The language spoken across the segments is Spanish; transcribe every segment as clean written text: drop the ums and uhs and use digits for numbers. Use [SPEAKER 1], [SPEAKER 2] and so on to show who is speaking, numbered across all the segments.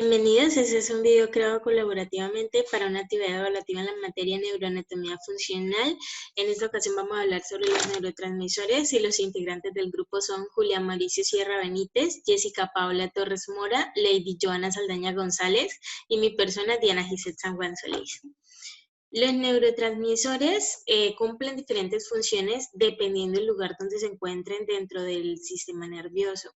[SPEAKER 1] Bienvenidos, este es un video creado colaborativamente para una actividad evaluativa en la materia de neuroanatomía funcional. En esta ocasión vamos a hablar sobre los neurotransmisores y los integrantes del grupo son Julián Mauricio Sierra Benítez, Jessica Paola Torres Mora, Lady Joana Saldaña González y mi persona Diana Gisette San Juan Solís. Los neurotransmisores cumplen diferentes funciones dependiendo del lugar donde se encuentren dentro del sistema nervioso.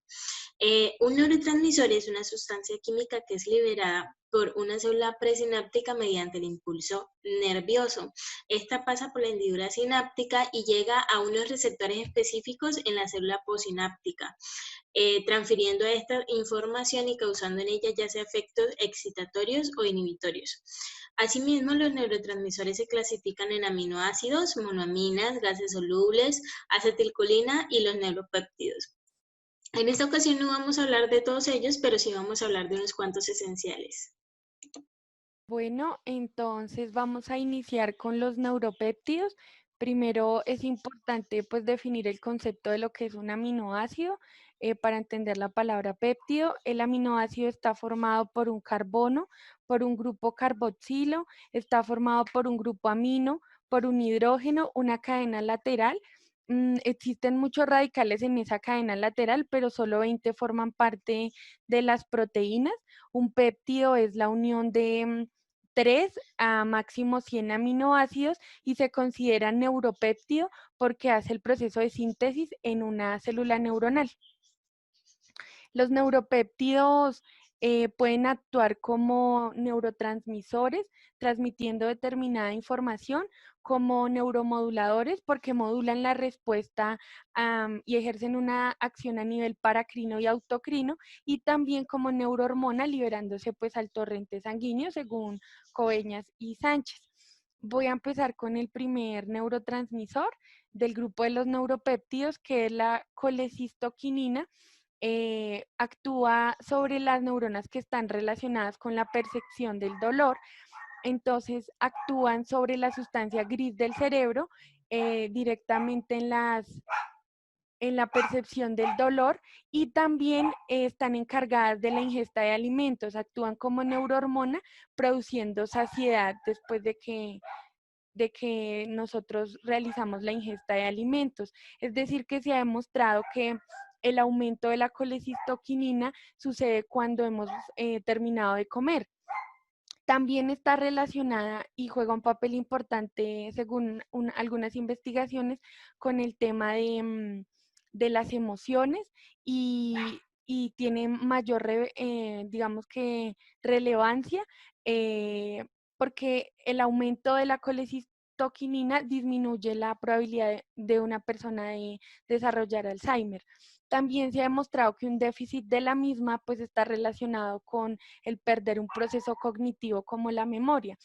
[SPEAKER 1] Un neurotransmisor es una sustancia química que es liberada por una célula presináptica mediante el impulso nervioso. Esta pasa por la hendidura sináptica y llega a unos receptores específicos en la célula posináptica, transfiriendo esta información y causando en ella ya sea efectos excitatorios o inhibitorios. Asimismo, los neurotransmisores se clasifican en aminoácidos, monoaminas, gases solubles, acetilcolina y los neuropéptidos. En esta ocasión no vamos a hablar de todos ellos, pero sí vamos a hablar de unos cuantos esenciales.
[SPEAKER 2] Bueno, entonces vamos a iniciar con los neuropéptidos. Primero es importante pues definir el concepto de lo que es un aminoácido. Para entender la palabra péptido, el aminoácido está formado por un carbono, por un grupo carboxilo, está formado por un grupo amino, por un hidrógeno, una cadena lateral. Existen muchos radicales en esa cadena lateral, pero solo 20 forman parte de las proteínas. Un péptido es la unión de 3 a máximo 100 aminoácidos y se considera neuropéptido porque hace el proceso de síntesis en una célula neuronal. Los neuropéptidos pueden actuar como neurotransmisores, transmitiendo determinada información, como neuromoduladores, porque modulan la respuesta y ejercen una acción a nivel paracrino y autocrino, y también como neurohormona, liberándose pues al torrente sanguíneo, según Coveñas y Sánchez. Voy a empezar con el primer neurotransmisor del grupo de los neuropéptidos, que es la colecistoquinina. Actúa sobre las neuronas que están relacionadas con la percepción del dolor. Entonces actúan sobre la sustancia gris del cerebro directamente en la percepción del dolor, y también están encargadas de la ingesta de alimentos. Actúan como neurohormona produciendo saciedad después de que nosotros realizamos la ingesta de alimentos. Es decir, que se ha demostrado que el aumento de la colecistoquinina sucede cuando hemos terminado de comer. También está relacionada y juega un papel importante, según algunas investigaciones, con el tema de las emociones, y, y tiene mayor, digamos que, relevancia, porque el aumento de la colecistoquinina disminuye la probabilidad de una persona de desarrollar Alzheimer. También se ha demostrado que un déficit de la misma pues está relacionado con el perder un proceso cognitivo como la memoria.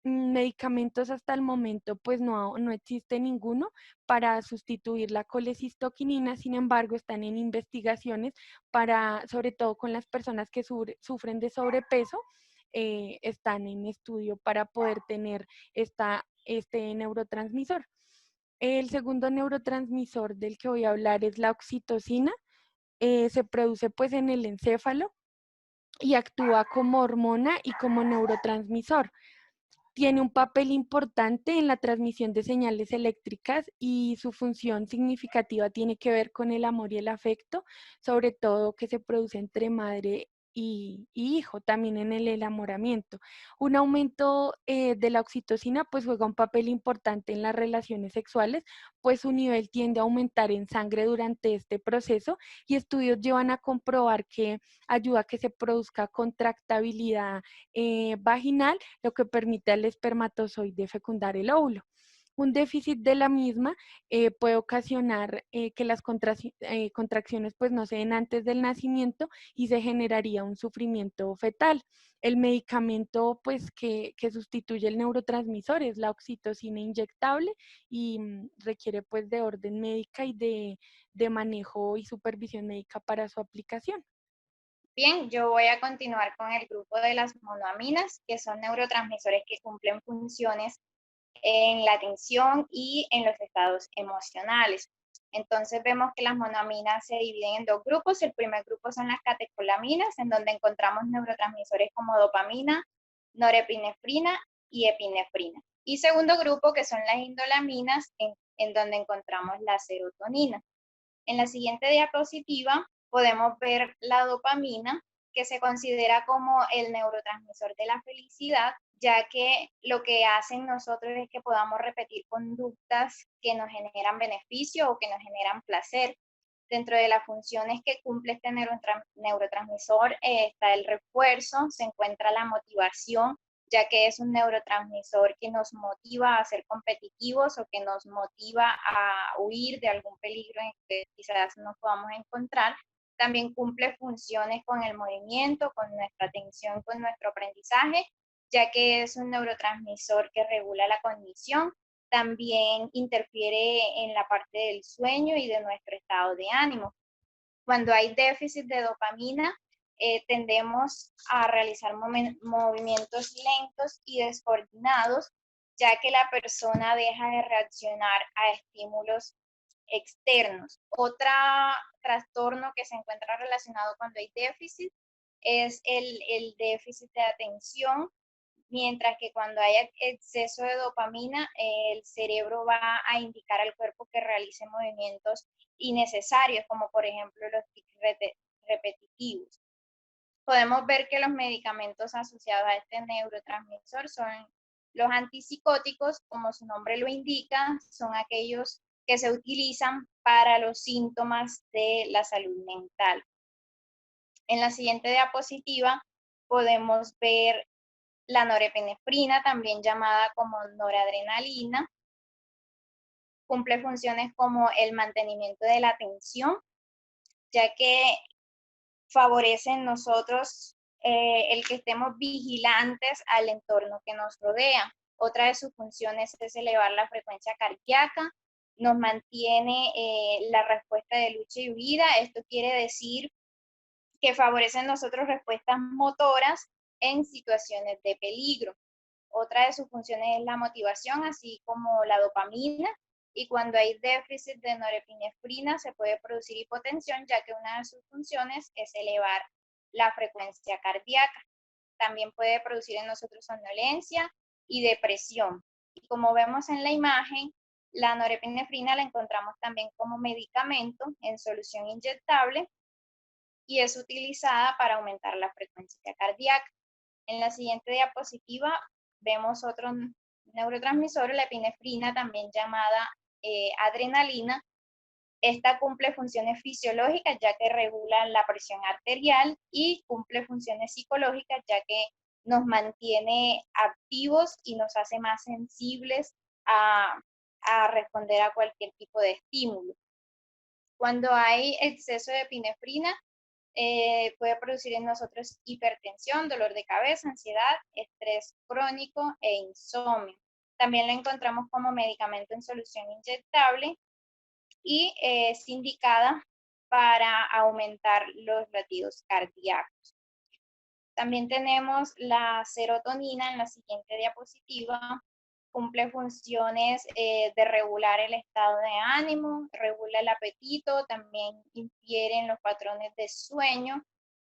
[SPEAKER 2] Medicamentos hasta el momento pues no existe ninguno para sustituir la colecistoquinina. Sin embargo, están en investigaciones para, sobre todo con las personas que sufren de sobrepeso, están en estudio para poder tener este neurotransmisor. El segundo neurotransmisor del que voy a hablar es la oxitocina. Se produce pues en el encéfalo y actúa como hormona y como neurotransmisor. Tiene un papel importante en la transmisión de señales eléctricas, y su función significativa tiene que ver con el amor y el afecto, sobre todo que se produce entre madre y hijo, también en el enamoramiento. Un aumento de la oxitocina pues juega un papel importante en las relaciones sexuales, pues su nivel tiende a aumentar en sangre durante este proceso, y estudios llevan a comprobar que ayuda a que se produzca contractabilidad vaginal, lo que permite al espermatozoide fecundar el óvulo. Un déficit de la misma puede ocasionar que las contracciones pues no se den antes del nacimiento, y se generaría un sufrimiento fetal. El medicamento pues que sustituye el neurotransmisor es la oxitocina inyectable, y requiere pues de orden médica y de manejo y supervisión médica para su aplicación.
[SPEAKER 3] Bien, yo voy a continuar con el grupo de las monoaminas, que son neurotransmisores que cumplen funciones en la atención y en los estados emocionales. Entonces vemos que las monoaminas se dividen en dos grupos. El primer grupo son las catecolaminas, en donde encontramos neurotransmisores como dopamina, norepinefrina y epinefrina. Y segundo grupo, que son las indolaminas, en donde encontramos la serotonina. En la siguiente diapositiva podemos ver la dopamina, que se considera como el neurotransmisor de la felicidad, ya que lo que hacen nosotros es que podamos repetir conductas que nos generan beneficio o que nos generan placer. Dentro de las funciones que cumple este neurotransmisor está el refuerzo, se encuentra la motivación, ya que es un neurotransmisor que nos motiva a ser competitivos o que nos motiva a huir de algún peligro en que quizás nos podamos encontrar. También cumple funciones con el movimiento, con nuestra atención, con nuestro aprendizaje, ya que es un neurotransmisor que regula la cognición. También interfiere en la parte del sueño y de nuestro estado de ánimo. Cuando hay déficit de dopamina, tendemos a realizar movimientos lentos y descoordinados, ya que la persona deja de reaccionar a estímulos externos. Otro trastorno que se encuentra relacionado cuando hay déficit es el déficit de atención, mientras que cuando hay exceso de dopamina, el cerebro va a indicar al cuerpo que realice movimientos innecesarios, como por ejemplo los tics repetitivos. Podemos ver que los medicamentos asociados a este neurotransmisor son los antipsicóticos, como su nombre lo indica, son aquellos que se utilizan para los síntomas de la salud mental. En la siguiente diapositiva podemos ver la norepinefrina, también llamada como noradrenalina. Cumple funciones como el mantenimiento de la atención, ya que favorece en nosotros el que estemos vigilantes al entorno que nos rodea. Otra de sus funciones es elevar la frecuencia cardíaca, nos mantiene la respuesta de lucha y huida. Esto quiere decir que favorece en nosotros respuestas motoras en situaciones de peligro. Otra de sus funciones es la motivación, así como la dopamina, y cuando hay déficit de norepinefrina se puede producir hipotensión, ya que una de sus funciones es elevar la frecuencia cardíaca. También puede producir en nosotros somnolencia y depresión. Y como vemos en la imagen, la norepinefrina la encontramos también como medicamento en solución inyectable y es utilizada para aumentar la frecuencia cardíaca. En la siguiente diapositiva vemos otro neurotransmisor, la epinefrina, también llamada adrenalina. Esta cumple funciones fisiológicas, ya que regula la presión arterial, y cumple funciones psicológicas, ya que nos mantiene activos y nos hace más sensibles a responder a cualquier tipo de estímulo. Cuando hay exceso de epinefrina, puede producir en nosotros hipertensión, dolor de cabeza, ansiedad, estrés crónico e insomnio. También la encontramos como medicamento en solución inyectable y es indicada para aumentar los latidos cardíacos. También tenemos la serotonina en la siguiente diapositiva. Cumple funciones de regular el estado de ánimo, regula el apetito, también infiere en los patrones de sueño,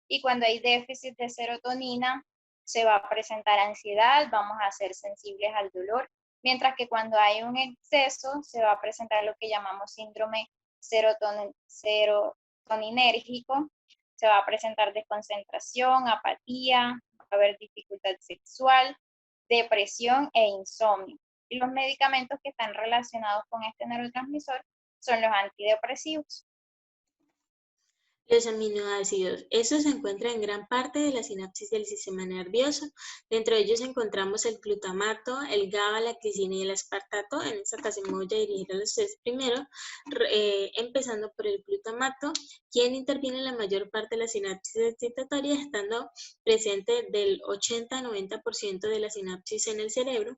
[SPEAKER 3] y cuando hay déficit de serotonina se va a presentar ansiedad, vamos a ser sensibles al dolor, mientras que cuando hay un exceso se va a presentar lo que llamamos síndrome serotoninérgico, se va a presentar desconcentración, apatía, va a haber dificultad sexual, depresión e insomnio. Y los medicamentos que están relacionados con este neurotransmisor son los antidepresivos.
[SPEAKER 1] Los aminoácidos. Estos se encuentran en gran parte de la sinapsis del sistema nervioso. Dentro de ellos encontramos el glutamato, el GABA, la glicina y el aspartato. En esta ocasión me voy a dirigir a los tres primero, empezando por el glutamato, quien interviene en la mayor parte de la sinapsis excitatoria, estando presente del 80-90% de la sinapsis en el cerebro.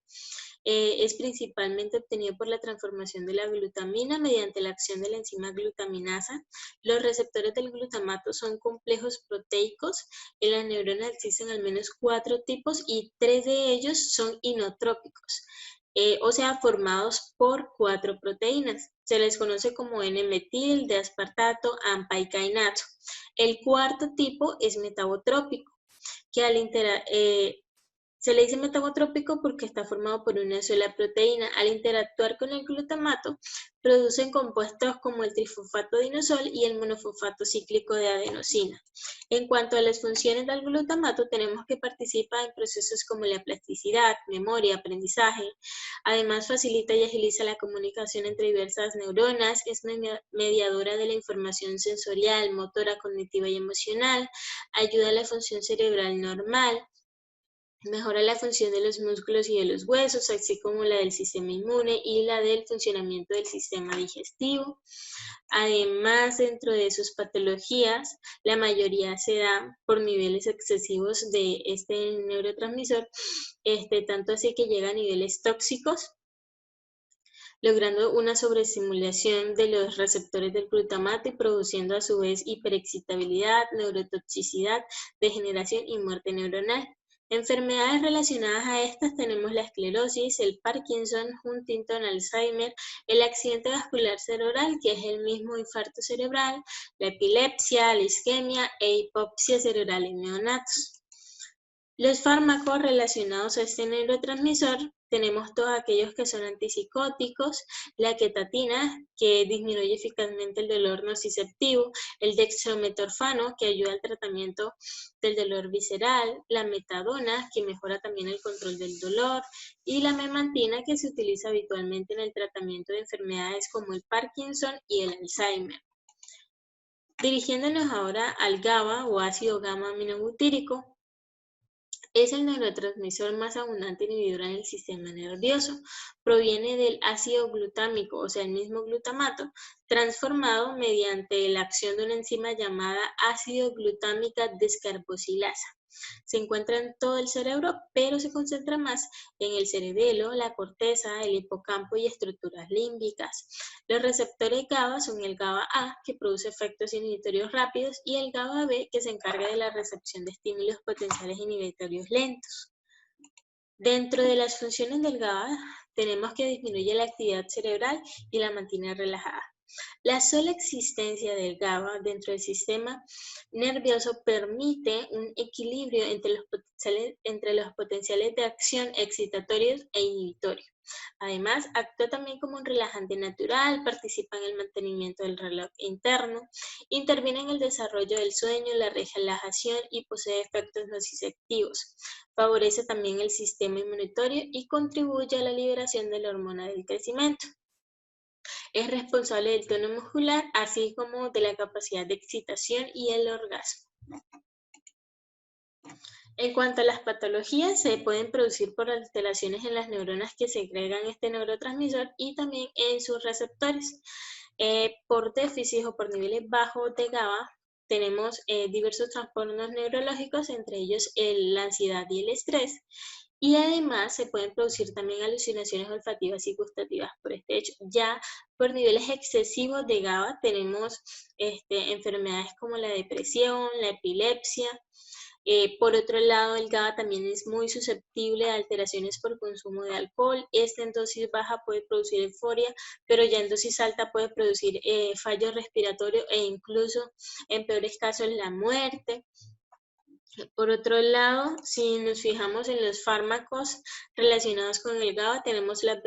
[SPEAKER 1] Es principalmente obtenido por la transformación de la glutamina mediante la acción de la enzima glutaminasa. Los receptores del glutamato son complejos proteicos. En la neurona existen al menos 4 tipos y 3 de ellos son inotrópicos. o sea, formados por 4 proteínas. Se les conoce como N-metil, D-aspartato, AMPA y cainato. El cuarto tipo es metabotrópico, que se le dice metabotrópico porque está formado por una sola proteína. Al interactuar con el glutamato, producen compuestos como el trifosfato de inosol y el monofosfato cíclico de adenosina. En cuanto a las funciones del glutamato, tenemos que participa en procesos como la plasticidad, memoria, aprendizaje. Además, facilita y agiliza la comunicación entre diversas neuronas, es mediadora de la información sensorial, motora, cognitiva y emocional, ayuda a la función cerebral normal, mejora la función de los músculos y de los huesos, así como la del sistema inmune y la del funcionamiento del sistema digestivo. Además, dentro de sus patologías, la mayoría se da por niveles excesivos de este neurotransmisor, tanto así que llega a niveles tóxicos, logrando una sobreestimulación de los receptores del glutamato y produciendo a su vez hiperexcitabilidad, neurotoxicidad, degeneración y muerte neuronal. Enfermedades relacionadas a estas tenemos la esclerosis, el Parkinson, Huntington, Alzheimer, el accidente vascular cerebral, que es el mismo infarto cerebral, la epilepsia, la isquemia e hipoxia cerebral en neonatos. Los fármacos relacionados a este neurotransmisor tenemos todos aquellos que son antipsicóticos, la quetatina, que disminuye eficazmente el dolor nociceptivo, el dextrometorfano, que ayuda al tratamiento del dolor visceral, la metadona, que mejora también el control del dolor, y la memantina, que se utiliza habitualmente en el tratamiento de enfermedades como el Parkinson y el Alzheimer. Dirigiéndonos ahora al GABA o ácido gamma aminobutírico, es el neurotransmisor más abundante inhibidor en el sistema nervioso. Proviene del ácido glutámico, o sea, el mismo glutamato, transformado mediante la acción de una enzima llamada ácido glutámica descarboxilasa. Se encuentra en todo el cerebro, pero se concentra más en el cerebelo, la corteza, el hipocampo y estructuras límbicas. Los receptores GABA son el GABA-A, que produce efectos inhibitorios rápidos, y el GABA-B, que se encarga de la recepción de estímulos potenciales inhibitorios lentos. Dentro de las funciones del GABA, tenemos que disminuye la actividad cerebral y la mantiene relajada. La sola existencia del GABA dentro del sistema nervioso permite un equilibrio entre los potenciales de acción excitatorios e inhibitorios. Además, actúa también como un relajante natural, participa en el mantenimiento del reloj interno, interviene en el desarrollo del sueño, la relajación y posee efectos nociceptivos. Favorece también el sistema inmunitario y contribuye a la liberación de la hormona del crecimiento. Es responsable del tono muscular, así como de la capacidad de excitación y el orgasmo. En cuanto a las patologías, se pueden producir por alteraciones en las neuronas que segregan este neurotransmisor y también en sus receptores. Por déficit o por niveles bajos de GABA, tenemos diversos trastornos neurológicos, entre ellos la ansiedad y el estrés. Y además se pueden producir también alucinaciones olfativas y gustativas por este hecho. Ya por niveles excesivos de GABA tenemos enfermedades como la depresión, la epilepsia. Por otro lado, el GABA también es muy susceptible a alteraciones por consumo de alcohol. En dosis baja puede producir euforia, pero ya en dosis alta puede producir fallo respiratorio e incluso, en peores casos, la muerte. Por otro lado, si nos fijamos en los fármacos relacionados con el GABA, tenemos las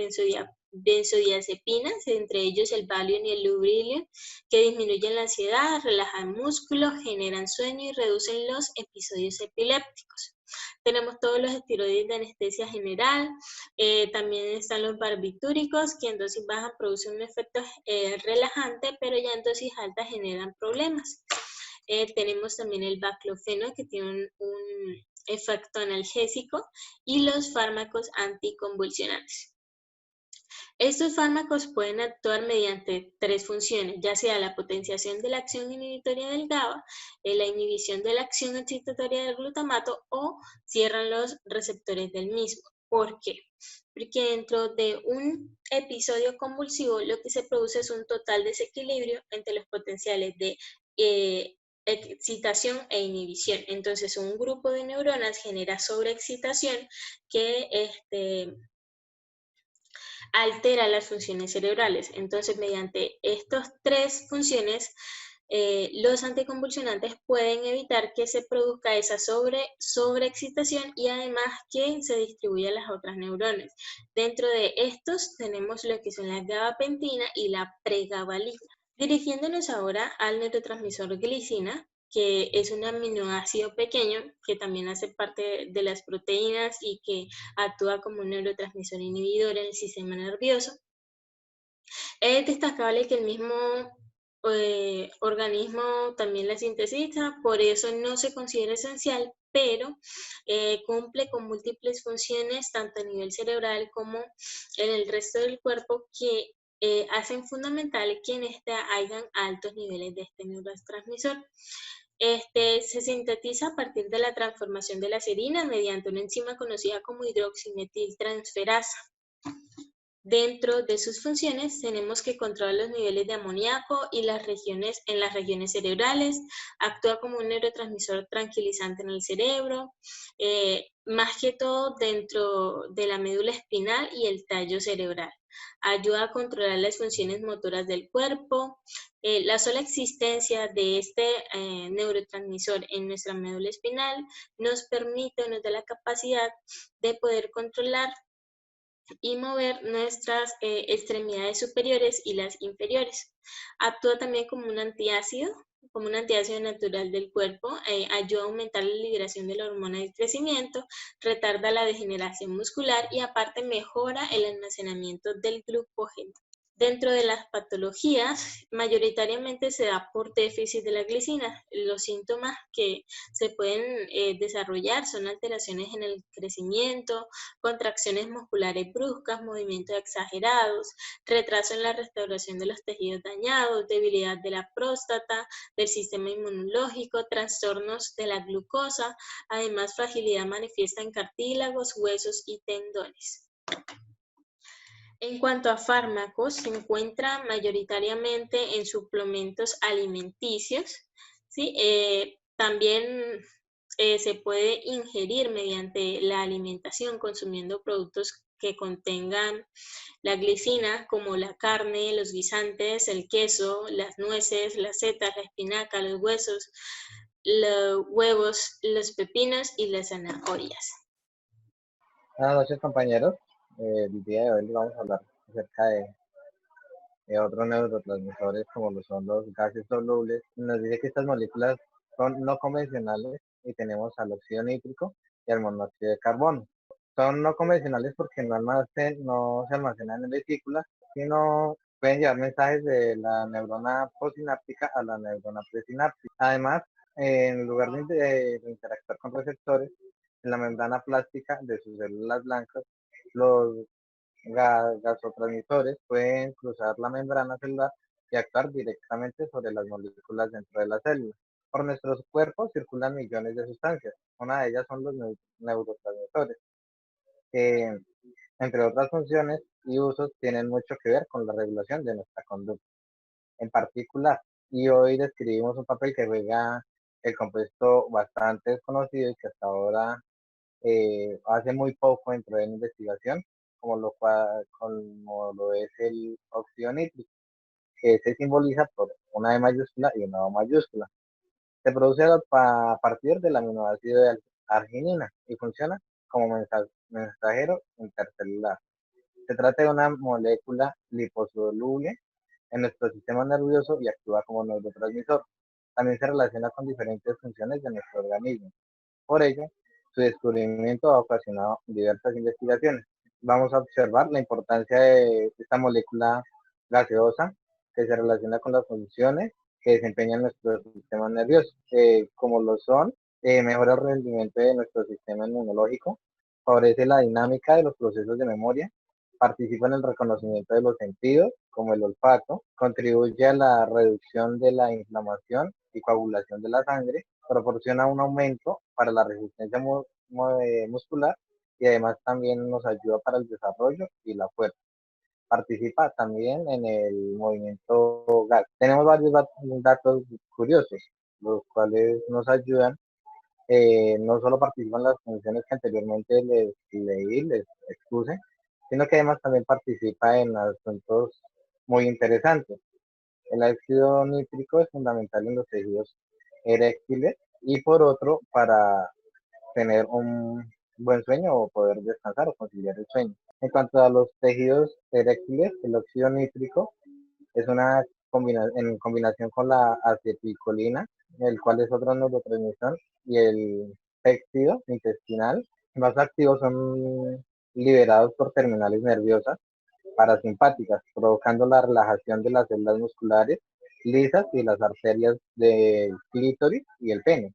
[SPEAKER 1] benzodiazepinas, entre ellos el Valium y el Lubrilium, que disminuyen la ansiedad, relajan músculos, generan sueño y reducen los episodios epilépticos. Tenemos todos los esteroides de anestesia general, también están los barbitúricos, que en dosis baja producen un efecto relajante, pero ya en dosis altas generan problemas. Tenemos también el baclofeno, que tiene un efecto analgésico, y los fármacos anticonvulsionantes. Estos fármacos pueden actuar mediante 3 funciones, ya sea la potenciación de la acción inhibitoria del GABA, la inhibición de la acción excitatoria del glutamato, o cierran los receptores del mismo. ¿Por qué? Porque dentro de un episodio convulsivo lo que se produce es un total desequilibrio entre los potenciales de excitación e inhibición. Entonces, un grupo de neuronas genera sobreexcitación que altera las funciones cerebrales. Entonces, mediante estas tres funciones, los anticonvulsionantes pueden evitar que se produzca esa sobreexcitación y además que se distribuyan las otras neuronas. Dentro de estos tenemos lo que son la gabapentina y la pregabalina. Dirigiéndonos ahora al neurotransmisor glicina, que es un aminoácido pequeño que también hace parte de las proteínas y que actúa como un neurotransmisor inhibidor en el sistema nervioso. Es destacable que el mismo organismo también la sintetiza, por eso no se considera esencial, pero cumple con múltiples funciones, tanto a nivel cerebral como en el resto del cuerpo, que hacen fundamental que en este hayan altos niveles de este neurotransmisor. Se sintetiza a partir de la transformación de la serina mediante una enzima conocida como hidroximetiltransferasa. Dentro de sus funciones tenemos que controlar los niveles de amoníaco y en las regiones cerebrales, actúa como un neurotransmisor tranquilizante en el cerebro, más que todo dentro de la médula espinal y el tallo cerebral. Ayuda a controlar las funciones motoras del cuerpo. La sola existencia de este neurotransmisor en nuestra médula espinal nos da la capacidad de poder controlar y mover nuestras extremidades superiores y las inferiores. Actúa también como un antiácido natural del cuerpo, ayuda a aumentar la liberación de la hormona del crecimiento, retarda la degeneración muscular y aparte mejora el almacenamiento del glucógeno. Dentro de las patologías, mayoritariamente se da por déficit de la glicina. Los síntomas que se pueden desarrollar son alteraciones en el crecimiento, contracciones musculares bruscas, movimientos exagerados, retraso en la restauración de los tejidos dañados, debilidad de la próstata, del sistema inmunológico, trastornos de la glucosa, además fragilidad manifiesta en cartílagos, huesos y tendones. En cuanto a fármacos, se encuentra mayoritariamente en suplementos alimenticios, ¿sí? También se puede ingerir mediante la alimentación consumiendo productos que contengan la glicina, como la carne, los guisantes, el queso, las nueces, las setas, la espinaca, los huesos, los huevos, los pepinos y las zanahorias.
[SPEAKER 4] Buenas noches, compañeros. El día de hoy vamos a hablar acerca de otros neurotransmisores como lo son los gases solubles. Nos dice que estas moléculas son no convencionales y tenemos al óxido nítrico y al monóxido de carbono. Son no convencionales porque no se almacenan en vesículas, sino pueden llevar mensajes de la neurona postsináptica a la neurona presináptica. Además, en lugar de interactuar con receptores, en la membrana plástica de sus células blancas, los gasotransmisores pueden cruzar la membrana celular y actuar directamente sobre las moléculas dentro de la célula. Por nuestros cuerpos circulan millones de sustancias. Una de ellas son los neurotransmisores, que entre otras funciones y usos tienen mucho que ver con la regulación de nuestra conducta. En particular, y hoy describimos un papel que juega el compuesto bastante desconocido y que hasta ahora hace muy poco entró en investigación, como lo es el óxido nítrico, que se simboliza por una E mayúscula y una O mayúscula. Se produce a partir del aminoácido de arginina y funciona como mensajero intercelular. Se trata de una molécula liposoluble en nuestro sistema nervioso y actúa como neurotransmisor. También se relaciona con diferentes funciones de nuestro organismo. Por ello, su descubrimiento ha ocasionado diversas investigaciones. Vamos a observar la importancia de esta molécula gaseosa que se relaciona con las funciones que desempeña nuestro sistema nervioso, como lo son, mejora el rendimiento de nuestro sistema inmunológico, favorece la dinámica de los procesos de memoria, participa en el reconocimiento de los sentidos, como el olfato, contribuye a la reducción de la inflamación y coagulación de la sangre, proporciona un aumento para la resistencia muscular y además también nos ayuda para el desarrollo y la fuerza. Participa también en el movimiento GAG. Tenemos varios datos curiosos, los cuales nos ayudan. No solo participan las funciones que anteriormente les expuse, sino que además también participa en asuntos muy interesantes. El ácido nítrico es fundamental en los tejidos eréctiles y por otro, para tener un buen sueño o poder descansar o conciliar el sueño. En cuanto a los tejidos eréctiles, el óxido nítrico es una en combinación con la acetilcolina, el cual es otro neurotransmisor, y el péptido intestinal, más activos son liberados por terminales nerviosas parasimpáticas, provocando la relajación de las células musculares lisas y las arterias del clítoris y el pene.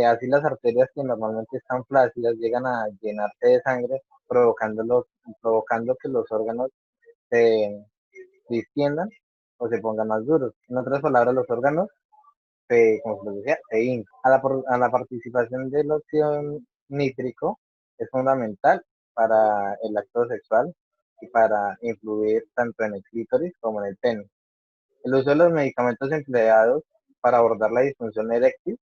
[SPEAKER 4] Así las arterias que normalmente están flácidas llegan a llenarse de sangre, provocando que los órganos se distiendan o se pongan más duros. En otras palabras, los órganos, como se les decía, se hincan. A la participación del óxido nítrico es fundamental para el acto sexual y para influir tanto en el clítoris como en el pene. El uso de los medicamentos empleados para abordar la disfunción eréctil,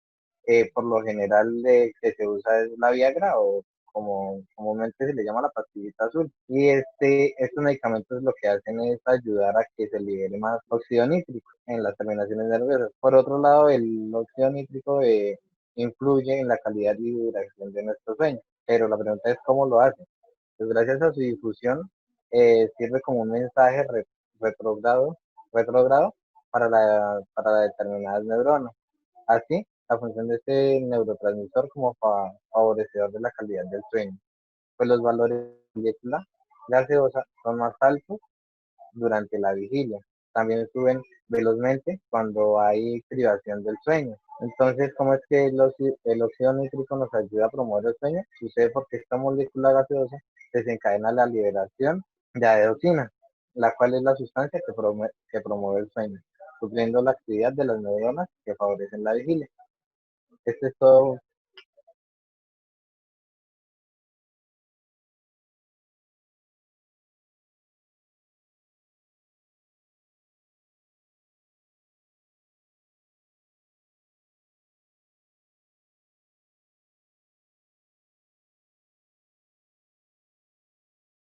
[SPEAKER 4] por lo general que se usa es la Viagra o como comúnmente se le llama la pastillita azul. Y estos medicamentos lo que hacen es ayudar a que se libere más óxido nítrico en las terminaciones nerviosas. Por otro lado, el óxido nítrico influye en la calidad y duración de nuestro sueño, pero la pregunta es cómo lo hace. Pues gracias a su difusión, sirve como un mensaje retrógrado para determinadas neuronas. Así, la función de este neurotransmisor como favorecedor de la calidad del sueño. Pues los valores de molécula gaseosa son más altos durante la vigilia. También suben velozmente cuando hay privación del sueño. Entonces, ¿cómo es que el óxido nítrico nos ayuda a promover el sueño? Sucede porque esta molécula gaseosa desencadena la liberación de adenosina, la cual es la sustancia que promueve el sueño, supliendo la actividad de las neuronas que favorecen la vigilia. Esto es todo